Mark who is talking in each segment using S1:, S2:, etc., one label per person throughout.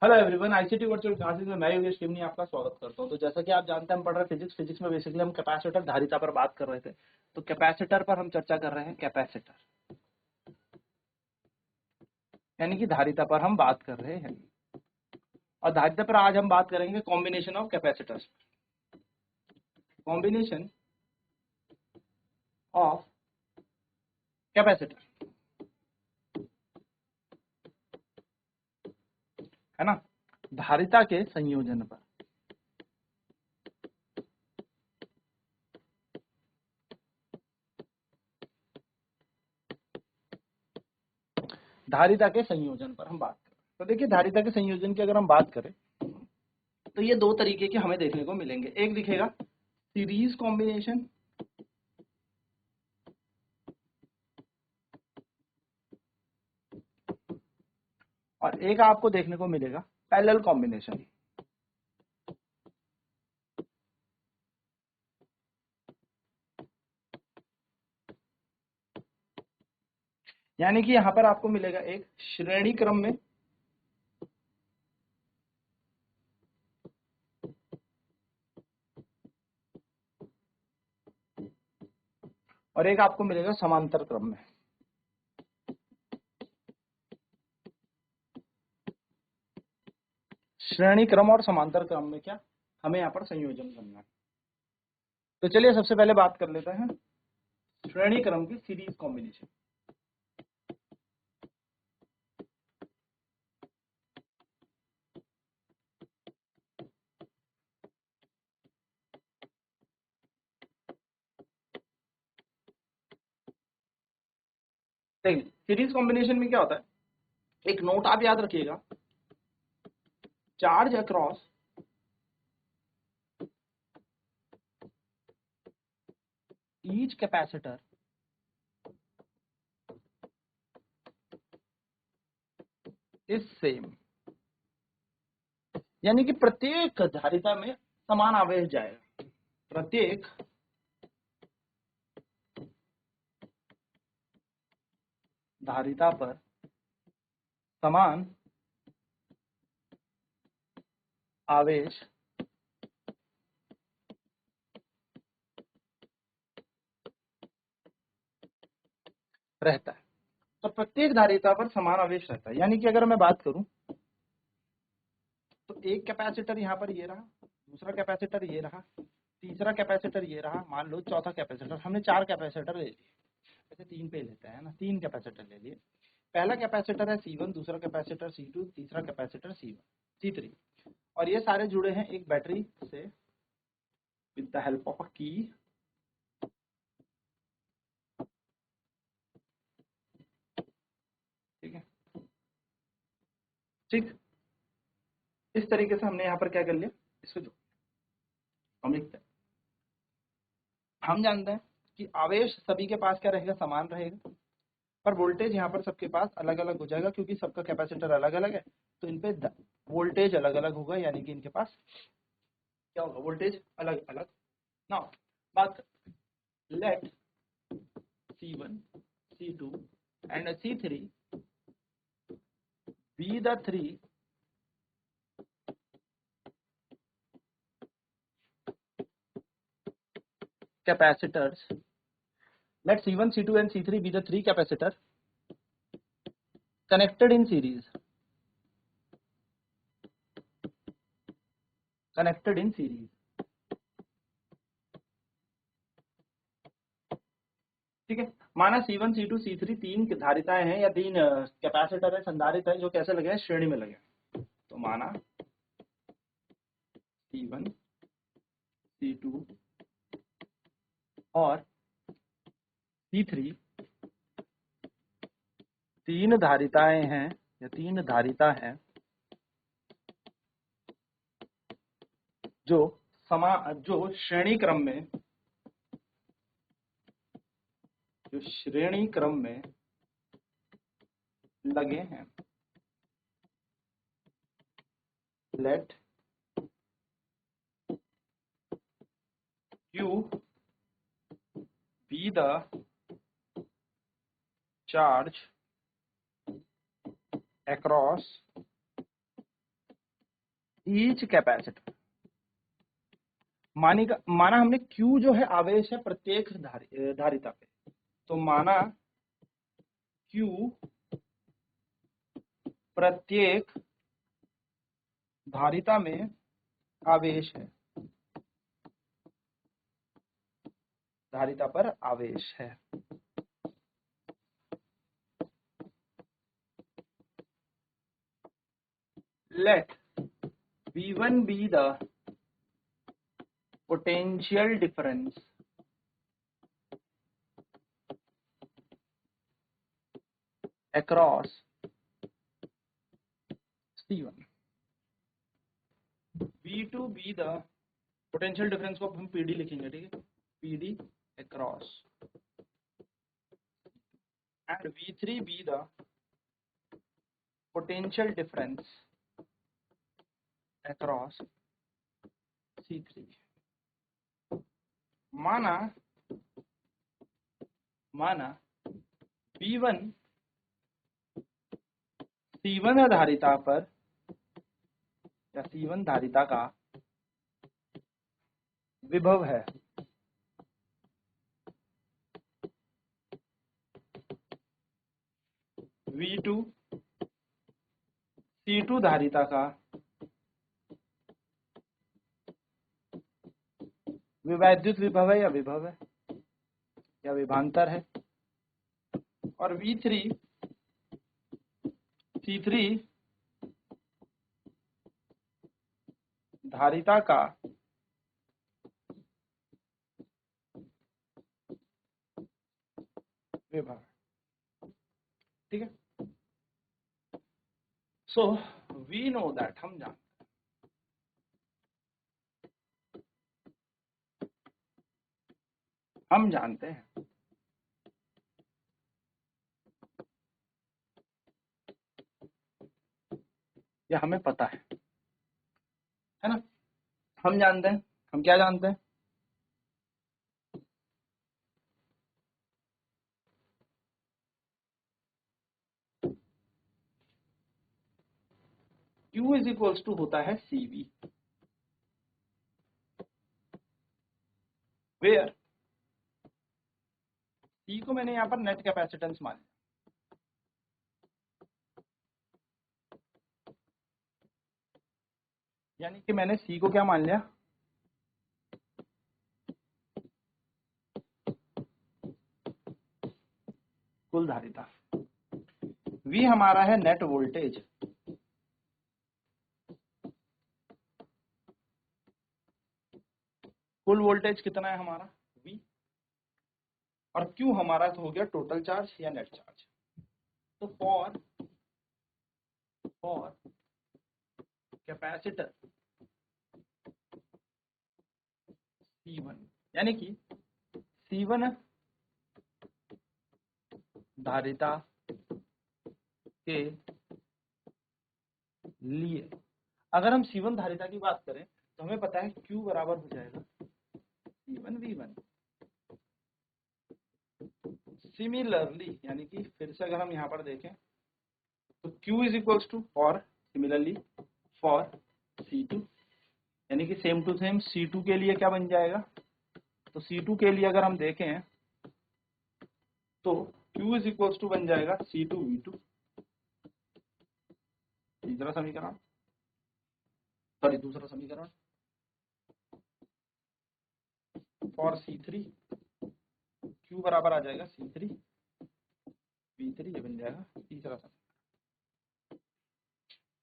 S1: Hello everyone, ICT virtual classes में मैं योगेश टिमनी आपका स्वागत करता हूं। तो जैसा कि आप जानते हैं, हम पढ़ रहे हैं फिजिक्स में बेसिकली हम कैपेसिटर धारिता पर बात कर रहे थे। तो कैपेसिटर पर हम चर्चा कर रहे हैं, कैपेसिटर यानी कि धारिता पर हम बात कर रहे हैं। और धारिता पर आज हम बात करेंगे combination of capacitors, combination of capacitor, है ना, धारिता के संयोजन पर। धारिता के संयोजन पर हम बात करें तो देखिए, धारिता के संयोजन की अगर हम बात करें तो ये दो तरीके के हमें देखने को मिलेंगे। एक दिखेगा सीरीज कॉम्बिनेशन, और एक आपको देखने को मिलेगा पैरेलल कॉम्बिनेशन। यानी कि यहां पर आपको मिलेगा एक श्रेणी क्रम में और एक आपको मिलेगा समांतर क्रम में। श्रेणी क्रम और समांतर क्रम में क्या हमें यहाँ पर संयोजन करना है। तो चलिए सबसे पहले बात कर लेते हैं श्रेणी क्रम की सीरीज कॉम्बिनेशन। देखिए सीरीज कॉम्बिनेशन में क्या होता है, एक नोट आप याद रखिएगा, charge across each capacitor is same. यानी कि प्रत्येक धारिता में समान आवेश जाएगा, प्रत्येक धारिता पर समान आवेश रहता है। तो प्रत्येक धारिता पर समान आवेश रहता है। यानी कि अगर मैं बात करूं तो एक कैपेसिटर यहाँ पर ये रहा, दूसरा कैपेसिटर ये रहा, तीसरा कैपेसिटर ये रहा, मान लो चौथा कैपेसिटर। हमने चार कैपेसिटर ले लिए, ऐसे तीन पे लेते हैं ना, तीन कैपेसिटर ले लिए। पहला कैपेसिटर है C1, दूसरा कैपेसिटर C2, तीसरा कैपेसिटर C3, और ये सारे जुड़े हैं एक बैटरी से with the help of a की। ठीक है, ठीक, इस तरीके से हमने यहाँ पर क्या कर लिया, इसको जोड़। हम लिखते हैं, हम जानते हैं कि आवेश सभी के पास क्या रहेगा, समान रहेगा, पर वोल्टेज यहाँ पर सबके पास अलग अलग हो जाएगा क्योंकि सबका कैपेसिटर अलग अलग है। तो इन पे वोल्टेज अलग अलग होगा, यानी कि इनके पास क्या होगा, वोल्टेज अलग अलग। ना बात, late C1, C2 and C3 be the three capacitors. Let C1, C2 and C3 be the three capacitors connected in series. Connected in series. ठीक है, माना C1, C2, C3 तीन धारिताएं हैं या तीन कैपेसिटर है, संधारित्र है, जो कैसे लगे हैं, श्रेणी में लगे। तो माना C1, C2 और C3 तीन धारिताएं हैं या तीन धारिता हैं जो श्रेणी क्रम में, जो श्रेणी क्रम में लगे हैं। Let Q be the charge across each capacitor, माना हमने Q जो है आवेश है प्रत्येक धारिता पे, तो माना Q प्रत्येक धारिता में आवेश है, धारिता पर आवेश है। Let V1 be the potential difference across C1, V2 be the potential difference को हम PD लिखेंगे, ठीक है, PD across, and V3 be the potential difference across C3। माना V1 C1 धारिता पर या C1 धारिता का विभव है, V2 C2 धारिता का विद्युत विभव है या विभव है या विभवांतर है, और V3 C3 धारिता का विभव, ठीक है। सो वी नो दैट, हम जानते हैं या हमें पता है ना, हम जानते हैं, हम क्या जानते हैं, Q इज इक्वल्स टू होता है CV, वेयर C को मैंने यहाँ पर नेट कैपेसिटेंस मान लिया, यानी कि मैंने C को क्या मान लिया, कुल धारिता, V हमारा है नेट वोल्टेज, कुल वोल्टेज कितना है हमारा V, और Q हमारा तो हो गया टोटल चार्ज या नेट चार्ज। तो फॉर कैपेसिटर C1, यानी कि C1 धारिता के लिए अगर हम C1 धारिता की बात करें तो हमें पता है Q बराबर हो जाएगा C1 V1। सिमिलरली, यानी कि फिर से अगर हम यहाँ पर देखें तो Q is equals to for similarly for C2, यानी कि सेम टू सेम C2 के लिए क्या बन जाएगा, तो C2 के लिए अगर हम देखें तो Q इज इक्वल्स टू बन जाएगा C2 V2, दूसरा समीकरण फॉर C3 Q बराबर आ जाएगा C3 V3, ये बन जाएगा तीसरा समीकरण।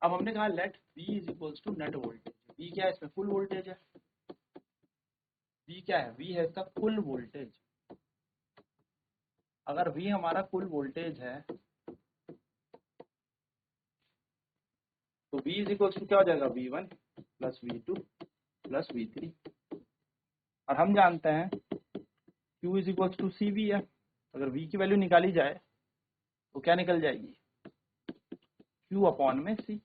S1: अब हमने कहा let V is equals to net voltage, V क्या है इसमें, फुल वोल्टेज है, V क्या है, V है इसका कुल वोल्टेज। अगर V हमारा कुल वोल्टेज है तो V इज इक्वल्स टू क्या हो जाएगा, V1 plus V2 plus V3, और हम जानते हैं Q is equals to CV है, अगर V की वैल्यू निकाली जाए तो क्या निकल जाएगी, Q अपॉन में C।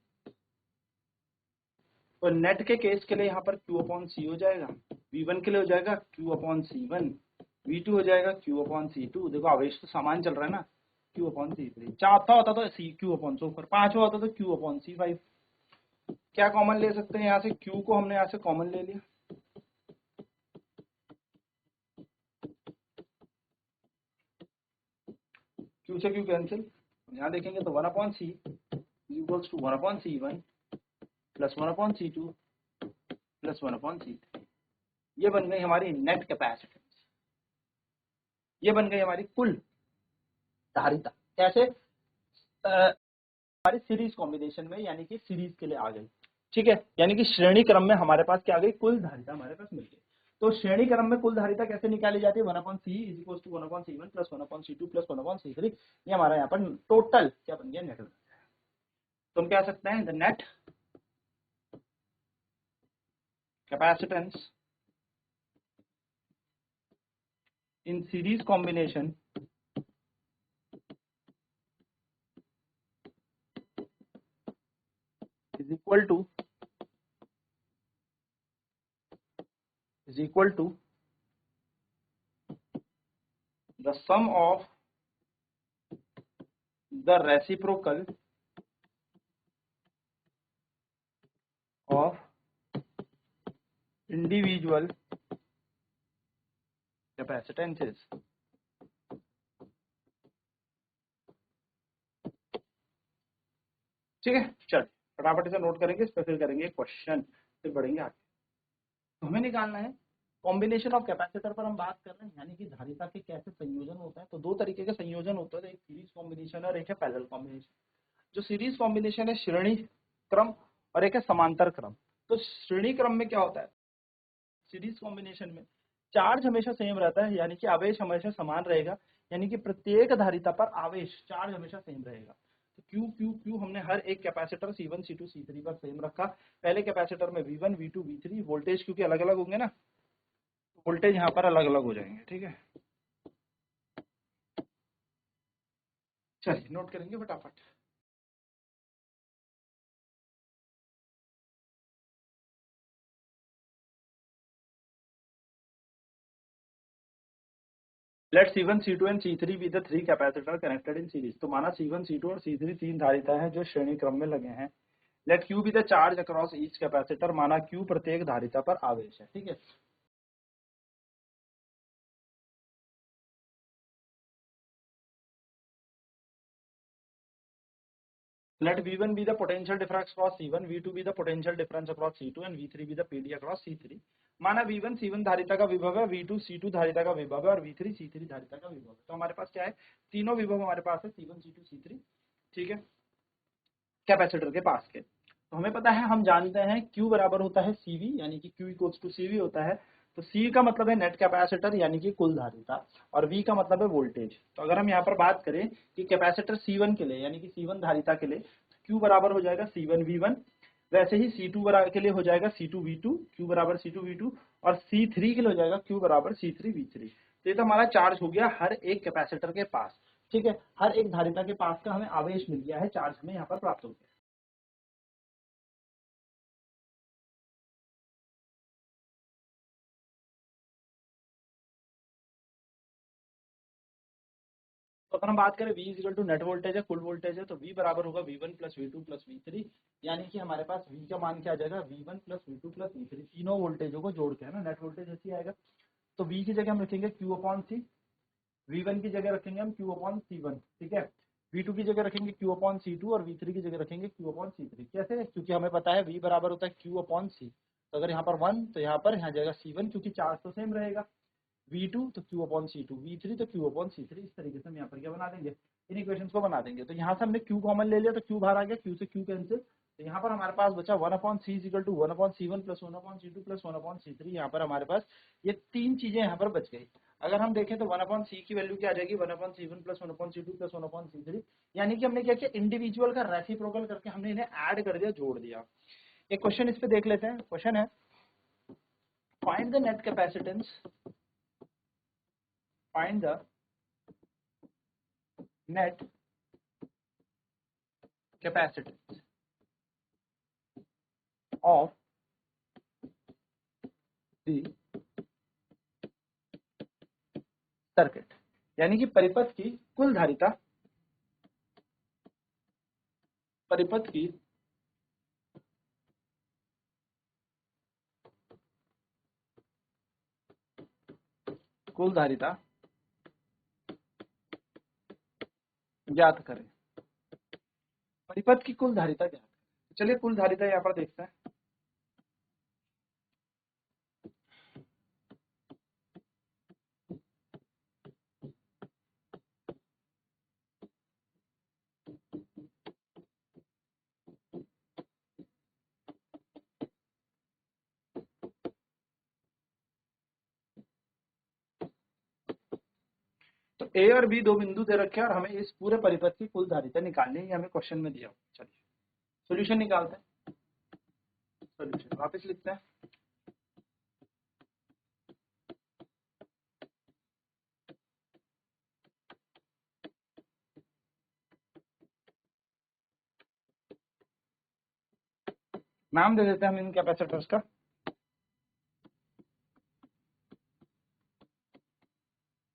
S1: तो नेट के केस के लिए यहाँ पर Q अपॉन C हो जाएगा, V1 के लिए हो जाएगा Q अपॉन C1, V2 हो जाएगा Q अपॉन C2, देखो आवेश तो समान चल रहा है ना, Q अपॉन C3, चौथा होता तो Q अपॉन, 5वां होता तो Q अपॉन C5, क्या कॉमन ले सकते हैं यहाँ से, Q को हमने यहाँ से कॉमन ले लिया, Q से Q कैंसिल, यहाँ देखेंगे तो 1/C equals to 1/C1 plus 1/C2 plus 1/C3। ये बन गई हमारी नेट कैपेसिटेंस, ये बन गई हमारी कुल धारिता। कैसे? हमारी सीरीज कॉम्बिनेशन में, यानी कि सीरीज के लिए आ गई। ठीक है, यानी कि श्रेणी क्रम में हमारे पास क्या आ गई, कुल धारिता हमारे पास मिल गई। तो श्रेणी क्रम में कुल धारिता कैसे निकाली जाती है, 1/C is equal to 1/C1 plus 1/C2 plus 1/C3। ये हमारा यहाँ पर टोटल क्या बन गया, नेट। तो हम कह सकते हैं the net capacitance in series combination is equal to the sum of the reciprocal of individual capacitances। ठीक है, चल फटाफट से नोट करेंगे, इस पर फिर करेंगे क्वेश्चन, फिर बढ़ेंगे आगे। तो हमें निकालना है कॉम्बिनेशन ऑफ कैपेसिटर पर हम बात कर रहे हैं, यानी कि धारिता के कैसे संयोजन होता है। तो दो तरीके के संयोजन होते हैं, एक सीरीज कॉम्बिनेशन और एक है पैरेलल कॉम्बिनेशन। जो सीरीज कॉम्बिनेशन है श्रेणी क्रम और एक है समांतर क्रम। तो श्रेणी क्रम में क्या होता है, सीरीज कॉम्बिनेशन में चार्ज हमेशा सेम रहता है, यानी कि आवेश हमेशा समान रहेगा, यानी कि प्रत्येक धारिता पर आवेश चार्ज हमेशा सेम रहेगा। तो Q Q Q हमने हर एक कैपेसिटर C1 C2 C3 पर सेम रखा। पहले कैपेसिटर में V1 V2 V3 वोल्टेज क्योंकि अलग अलग होंगे ना, वोल्टेज यहाँ पर अलग अलग हो जाएंगे। ठीक है, चलिए नोट करेंगे फटाफट। Let C1 C2 and C3 be the 3 capacitor connected in series. तो माना C1 C2 और C3 तीन धारिता है जो श्रेणी क्रम में लगे हैं। Let Q be the charge across each capacitor. माना Q प्रत्येक धारिता पर आवेश है। ठीक है, let V1 be the potential difference across C1, V2 be the potential difference across C2 and V3 be the PD across C3। माना V1 C1 धारिता का विभव है, V2 C2 धारिता का विभव है और V3 C3 धारिता का विभव है। तो हमारे पास क्या है, तीनों विभव हमारे पास है, C1 C2 C3। ठीक है, कैपेसिटर के पास के। तो हमें पता है, हम जानते हैं Q बराबर होता है CV, यानी कि Q इक्वल्स टू CV होता है। तो C का मतलब है नेट कैपेसिटर यानी कि कुल धारिता, और V का मतलब है वोल्टेज। तो अगर हम यहाँ पर बात करें कि कैपेसिटर C1 के लिए, यानी कि C1 धारिता के लिए Q बराबर हो जाएगा C1 V1, वैसे ही C2 बराबर के लिए हो जाएगा C2 V2, Q बराबर C2 V2, और C3 के लिए हो जाएगा Q बराबर C3 V3। तो ये तो हमारा चार्ज हो गया हर एक कैपेसिटर के पास। ठीक है, हर एक धारिता के पास का हमें आवेश मिल गया है, चार्ज हमें यहाँ पर प्राप्त हो गया। तो अगर हम बात करें V equal to net voltage है, कुल वोल्टेज है, तो V बराबर होगा V1 plus V2 plus V3, यानी कि हमारे पास V का मान क्या आ जाएगा, V1 plus V2 plus V3, तीनों वोल्टेजों को जोड़ के, है ना, नेट वोल्टेज ऐसे आएगा। तो V की जगह हम रखेंगे Q अपॉन C, V1 की जगह रखेंगे हम Q अपॉन C1। ठीक है, V2 की जगह रखेंगे Q अपॉन C2 और V3 की जगह रखेंगे Q अपॉन C3। कैसे? क्योंकि हमें पता है V बराबर होता है Q अपॉन C। तो अगर यहाँ पर 1 तो यहाँ पर यहाँ जाएगा C1, क्योंकि चार्ज तो सेम रहेगा। V2 तो Q अपॉन C2, V3 तो Q अपॉन C3। इस तरीके से हम यहाँ पर क्या बना देंगे, इन इक्वेशंस को बना देंगे। तो यहाँ से हमने Q कॉमन ले लिया तो Q बाहर आ गया, Q से Q कैंसिल। तो यहाँ पर हमारे पास बचा 1/C equal to 1/C1 plus 1/C2 plus 1/C3। यहाँ पर हमारे पास ये तीन चीजें यहाँ पर बच गई। अगर हम देखें तो 1/C की वैल्यू क्या आ जाएगी, 1/C1 plus 1/C2 plus 1/C3, यानी कि हमने क्या किया, इंडिविजुअल का रेसिप्रोकल करके हमने इन्हें ऐड कर दिया, जोड़ दिया। एक क्वेश्चन इस पे देख लेते हैं। क्वेश्चन है, find the net capacitance, find the net capacitance of the circuit, यानी कि परिपथ की कुल धारिता, परिपथ की कुल धारिता ज्ञात करें, परिपथ की कुल धारिता ज्ञात करें। चलिए कुल धारिता यहाँ पर देखते हैं। तो ए और बी दो बिंदु दे रखे हैं और हमें इस पूरे परिपथ की कुल धारिता निकालनी है, ये हमें क्वेश्चन में दिया। चलिए सॉल्यूशन निकालते हैं। सॉल्यूशन वापस लिखते हैं। नाम दे देते हैं हम इन कैपेसिटर्स का।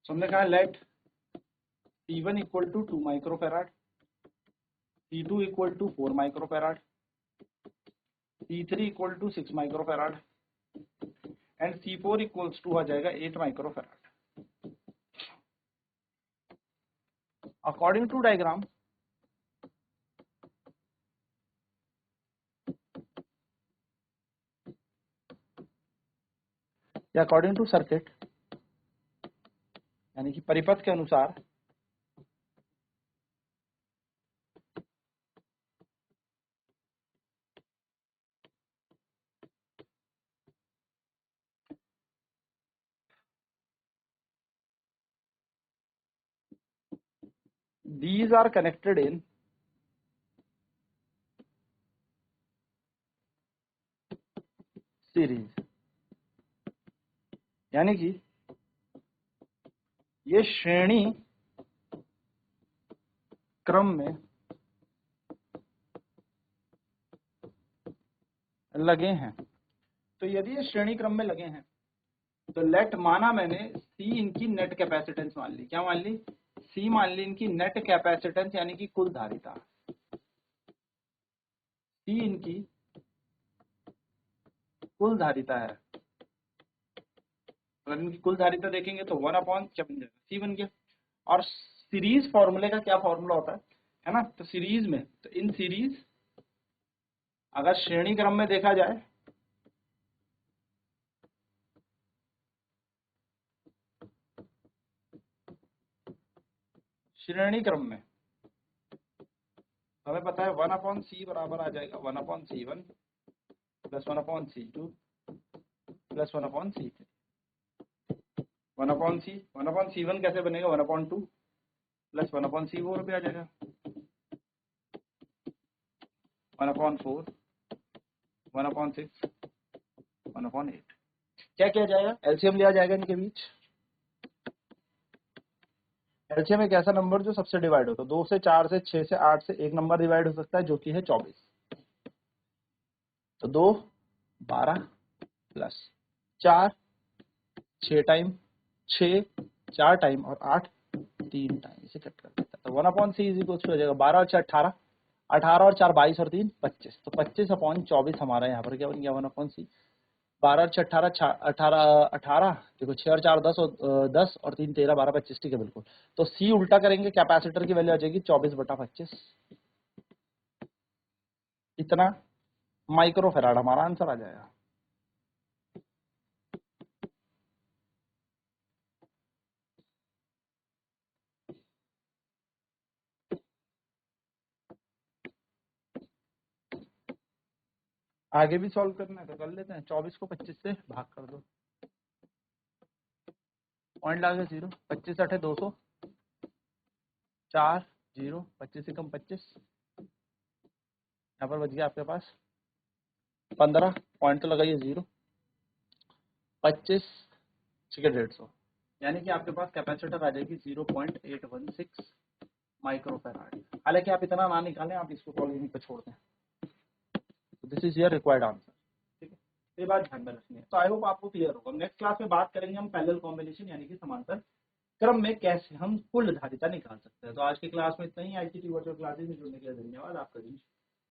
S1: हमने कहा let T1 equal to 2 microfarad, T2 equal to 4 microfarad, T3 equal to 6 microfarad and C4 equals to आ जाएगा 8 माइक्रोफेराड। अकॉर्डिंग टू डायग्राम या अकॉर्डिंग टू सर्किट, यानी कि परिपथ के अनुसार these are connected in series, यानी कि ये श्रेणी क्रम में लगे हैं। तो यदि ये श्रेणी क्रम में लगे हैं तो लेट माना मैंने सी इनकी नेट कैपेसिटेंस मान ली। क्या मान ली? सी मान ली इनकी नेट कैपेसिटेंस यानी कि कुल धारिता। सी इनकी कुल धारिता है। अगर इनकी कुल धारिता देखेंगे तो 1/, क्या बन जाएगा? सी बन गया। और सीरीज फॉर्मूले का क्या फॉर्मूला होता है ना? तो सीरीज में, तो इन सीरीज अगर श्रेणी क्रम में देखा जाए श्रेणी क्रम में हमें पता है 1/c बराबर आ जाएगा 1/c1 plus 1/c2 plus 1/c3। 1/c1 कैसे बनेगा? 1/2 प्लस 1/c4 पे आ जाएगा 1/4 1/6 1/8। क्या किया जाएगा? एलसीएम लिया जाएगा इनके बीच। एलसीएम एक ऐसा नंबर जो सबसे डिवाइड होता है। 2 से 4 से 6 से 8 से एक नंबर डिवाइड हो सकता है जो कि है 24। तो 2 12 प्लस 4 6 टाइम, 6 4 टाइम और 8 3 टाइम, इसे कट कर देता है। तो 1/c इज इक्वल टू हो जाएगा 12 और 6 18, 18 और 4 22 और 3 25। तो 25/24 हमारा यहाँ पर क्या बन गया? 1/c। 12 और 6 18 18 18, देखो 6 और 4 10 और 10 और 3 13 12 25, ठीक है बिल्कुल। तो सी उल्टा करेंगे, कैपेसिटर की वैल्यू आ जाएगी 24/25। इतना माइक्रोफेराड हमारा आंसर आ जाएगा। आगे भी सॉल्व करना है तो कर लेते हैं। 24 को 25 से भाग कर दो, पॉइंट लागे 0, 25 8 200, 4 0, 25 से कम 25, यहाँ पर बच गया आपके पास 15, पॉइंट तो लगाइए 0, 25 ठीक है 150, यानी कि आपके पास कैपेसिटर आ जाएगी 0.816 माइक्रोफेराड। हालांकि आप इतना ना निकालें, आप इसको कॉलोनी पे छोड़ दें। This is your required answer, ठीक है। ये बात ध्यान में रखनी है। तो आई होप आपको क्लियर होगा। नेक्स्ट क्लास में बात करेंगे हम पैरेलल कॉम्बिनेशन यानी कि समांतर क्रम में कैसे हम कुल धारिता निकाल सकते हैं। तो आज की क्लास में इतना ही। आईसीटी वर्चुअल क्लासेस में जुड़ने के लिए धन्यवाद। आपका दिन